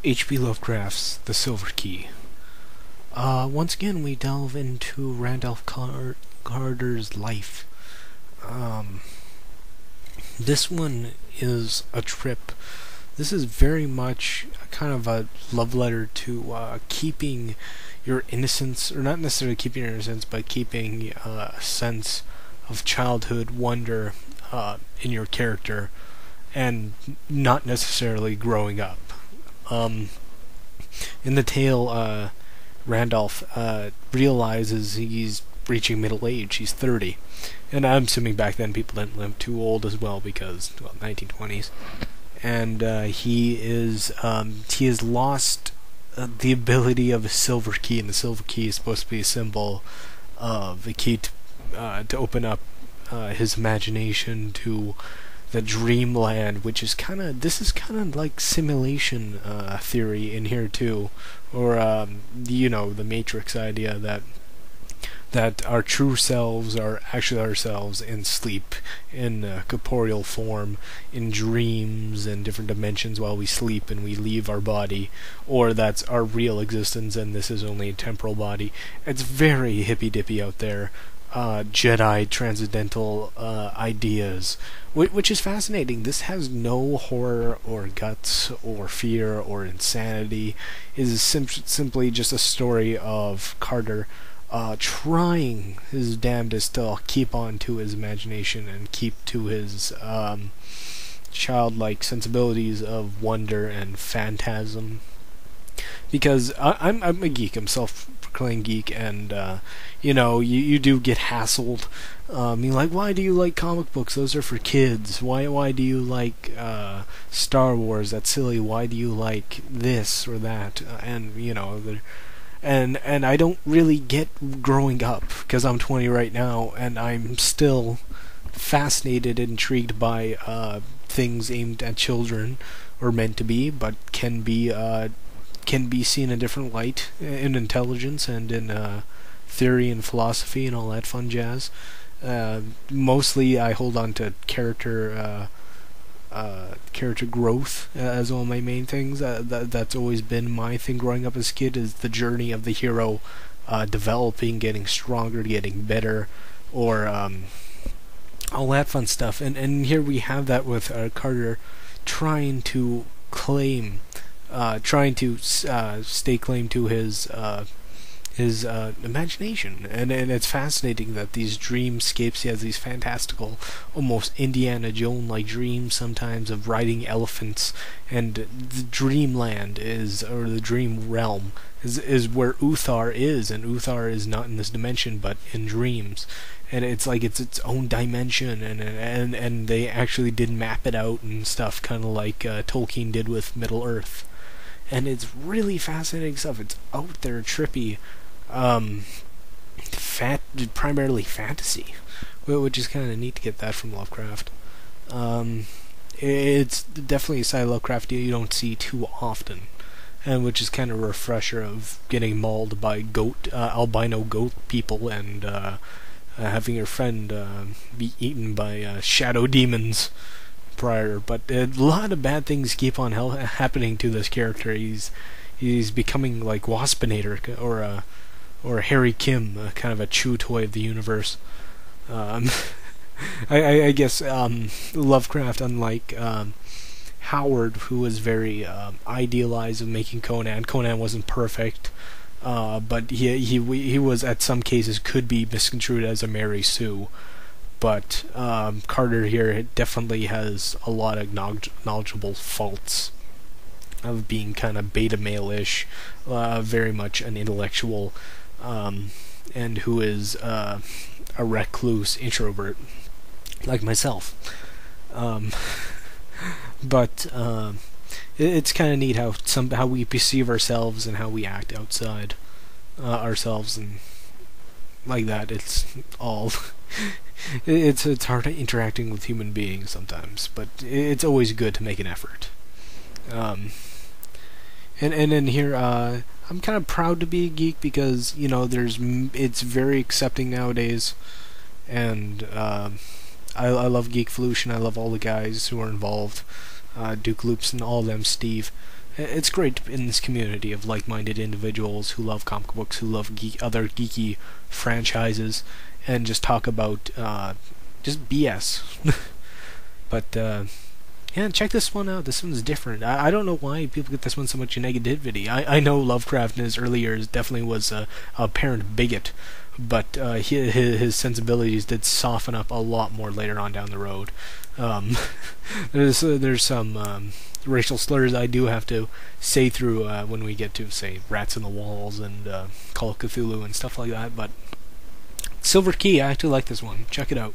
H.P. Lovecraft's The Silver Key. Once again, we delve into Carter's life. Um, this one is a trip. This is very much kind of a love letter to keeping your innocence, or not necessarily keeping your innocence, but keeping a sense of childhood wonder in your character, and not necessarily growing up. In the tale, Randolph realizes he's reaching middle age. He's 30, and I'm assuming back then people didn't live too old as well because, well, 1920s. And he has lost the ability of a silver key, and the silver key is supposed to be a symbol of a key to open up his imagination to the dreamland, which is this is kind of like simulation theory in here too, or the Matrix idea that our true selves are actually ourselves in sleep, in corporeal form, in dreams and different dimensions while we sleep and we leave our body, or that's our real existence and this is only a temporal body. It's very hippy-dippy out there. Jedi transcendental ideas, which is fascinating. This has no horror or guts or fear or insanity. It is simply just a story of Carter trying his damnedest to keep on to his imagination and keep to his childlike sensibilities of wonder and phantasm. Because I'm a geek, I'm self-proclaimed geek, and you do get hassled. Like, why do you like comic books? Those are for kids. Why do you like Star Wars? That's silly. Why do you like this or that? And I don't really get growing up because I'm 20 right now, and I'm still fascinated and intrigued by things aimed at children, or meant to be, but can be seen in a different light, in intelligence and in theory and philosophy and all that fun jazz. Mostly I hold on to character growth as one of my main things. That's always been my thing growing up as a kid, is the journey of the hero developing, getting stronger, getting better, or all that fun stuff. And here we have that with Carter trying to stake claim to his imagination, and it's fascinating that these dreamscapes, he has these fantastical, almost Indiana Jones like dreams sometimes of riding elephants, and the dreamland or the dream realm is where Uthar is, and Uthar is not in this dimension but in dreams, and it's like it's its own dimension, and they actually did map it out and stuff, kind of like Tolkien did with Middle Earth. And it's really fascinating stuff. It's out there, trippy, primarily fantasy, which is kind of neat to get that from Lovecraft. It's definitely a side of Lovecraft you don't see too often, and which is kind of a refresher of getting mauled by albino goat people, and having your friend be eaten by shadow demons prior. But a lot of bad things keep on happening to this character. He's becoming like Waspinator, or Harry Kim, kind of a chew toy of the universe. I guess Lovecraft, unlike Howard, who was very idealized of making Conan. Conan wasn't perfect, but he was, at some cases, could be misconstrued as a Mary Sue. But Carter here definitely has a lot of knowledgeable faults of being kind of beta male-ish, very much an intellectual, and who is a recluse introvert like myself. But it's kind of neat how we perceive ourselves and how we act outside ourselves, and like that. It's all it's hard interacting with human beings sometimes, but it's always good to make an effort. And in here, I'm kind of proud to be a geek because it's very accepting nowadays, and I love Geekvolution. I love all the guys who are involved, Duke Loops and all of them, Steve, it's great in this community of like-minded individuals who love comic books, who love other geeky franchises, and just talk about just BS. But yeah, check this one out. This one's different. I don't know why people get this one so much negativity. I know Lovecraft in his early years definitely was a apparent bigot, but his sensibilities did soften up a lot more later on down the road. There's some racial slurs I do have to say through when we get to, say, Rats in the Walls and Call of Cthulhu and stuff like that, but Silver Key, I actually like this one. Check it out.